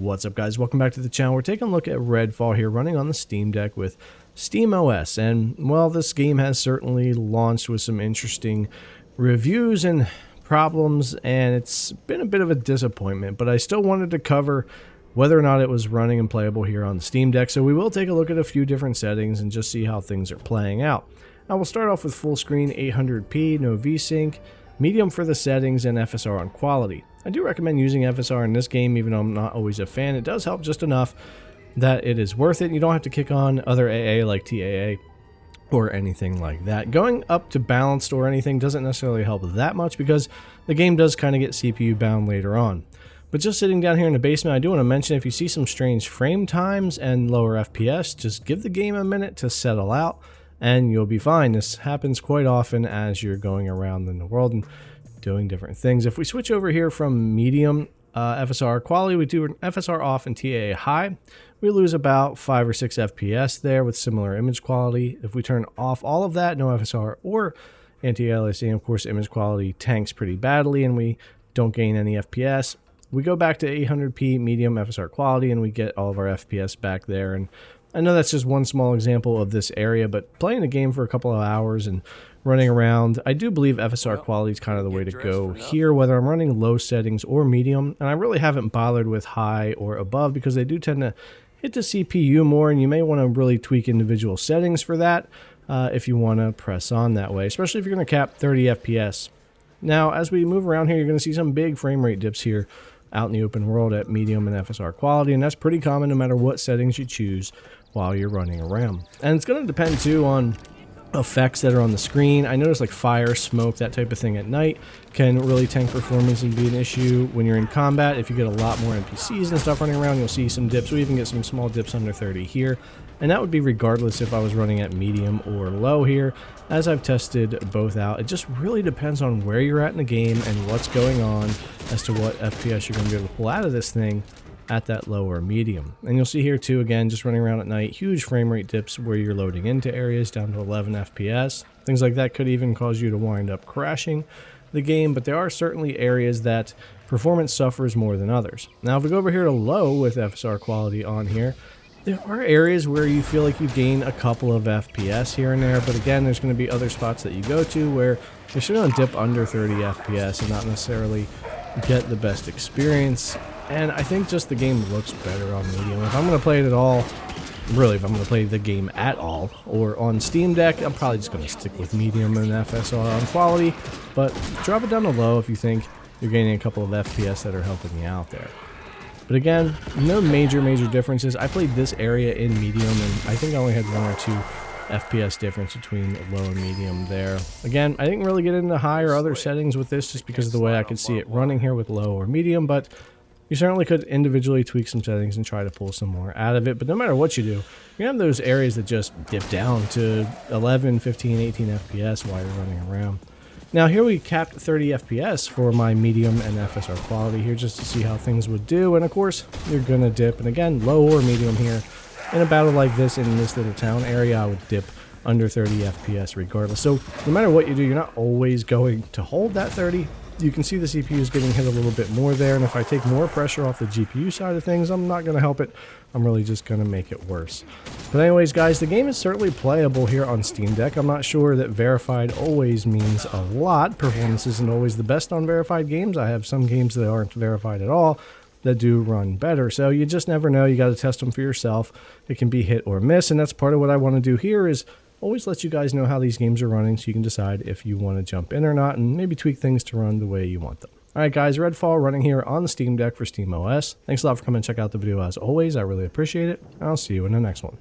What's up, guys? Welcome back to the channel. We're taking a look at Redfall here, running on the Steam Deck with SteamOS. And, well, this game has certainly launched with some interesting reviews and problems, and it's been a bit of a disappointment, but I still wanted to cover whether or not it was running and playable here on the Steam Deck. So we will take a look at a few different settings and just see how things are playing out. Now, we'll start off with full screen 800p, no VSync, medium for the settings, and FSR on quality. I do recommend using FSR in this game, even though I'm not always a fan. It does help just enough that it is worth it. You don't have to kick on other AA like TAA or anything like that. Going up to balanced or anything doesn't necessarily help that much because the game does kind of get CPU bound later on. But just sitting down here in the basement, I do want to mention if you see some strange frame times and lower FPS, just give the game a minute to settle out and you'll be fine. This happens quite often as you're going around in the world and doing different things. If we switch over here from medium FSR quality, we do an FSR off and TAA high. We lose about 5 or 6 FPS there with similar image quality. If we turn off all of that, no FSR or anti-aliasing, of course, image quality tanks pretty badly and we don't gain any FPS. We go back to 800p medium FSR quality and we get all of our FPS back there. And I know that's just one small example of this area, but playing the game for a couple of hours and running around, I do believe FSR quality is kind of the way to go here, whether I'm running low settings or medium. And I really haven't bothered with high or above because they do tend to hit the CPU more, and you may want to really tweak individual settings for that if you want to press on that way, especially if you're going to cap 30 FPS. Now, as we move around here, you're going to see some big frame rate dips here out in the open world at medium and FSR quality, and that's pretty common no matter what settings you choose while you're running around. And it's going to depend too on effects that are on the screen. I notice like fire, smoke, that type of thing at night can really tank performance and be an issue when you're in combat. If you get a lot more NPCs and stuff running around, you'll see some dips. We even get some small dips under 30 here, and that would be regardless if I was running at medium or low here. As I've tested both out, it just really depends on where you're at in the game and what's going on as to what FPS you're going to be able to pull out of this thing at that low or medium. And you'll see here too, again, just running around at night, huge frame rate dips where you're loading into areas down to 11 FPS. Things like that could even cause you to wind up crashing the game, but there are certainly areas that performance suffers more than others. Now, if we go over here to low with FSR quality on here, there are areas where you feel like you gain a couple of FPS here and there, but again, there's going to be other spots that you go to where you're still going to dip under 30 FPS and not necessarily get the best experience. And I think just the game looks better on medium. If I'm going to play it at all, really, if I'm going to play the game at all, or on Steam Deck, I'm probably just going to stick with medium and FSR on quality, but drop it down to low if you think you're gaining a couple of FPS that are helping you out there. But again, no major differences. I played this area in medium, and I think I only had 1 or 2 FPS difference between low and medium there. Again, I didn't really get into high or other settings with this just because of the way I could see it running here with low or medium, but you certainly could individually tweak some settings and try to pull some more out of it. But no matter what you do, you have those areas that just dip down to 11, 15, 18 FPS while you're running around. Now here we capped 30 FPS for my medium and FSR quality here just to see how things would do. And of course, you're going to dip. And again, low or medium here. In a battle like this in this little town area, I would dip under 30 FPS regardless. So no matter what you do, you're not always going to hold that 30. You can see the CPU is getting hit a little bit more there, and if I take more pressure off the GPU side of things, I'm not going to help it. I'm really just going to make it worse. But anyways, guys, the game is certainly playable here on Steam Deck. I'm not sure that verified always means a lot. Performance isn't always the best on verified games. I have some games that aren't verified at all that do run better. So you just never know. You got to test them for yourself. It can be hit or miss, and that's part of what I want to do here is always let you guys know how these games are running so you can decide if you want to jump in or not and maybe tweak things to run the way you want them. Alright guys, Redfall running here on the Steam Deck for SteamOS. Thanks a lot for coming and check out the video as always. I really appreciate it, and I'll see you in the next one.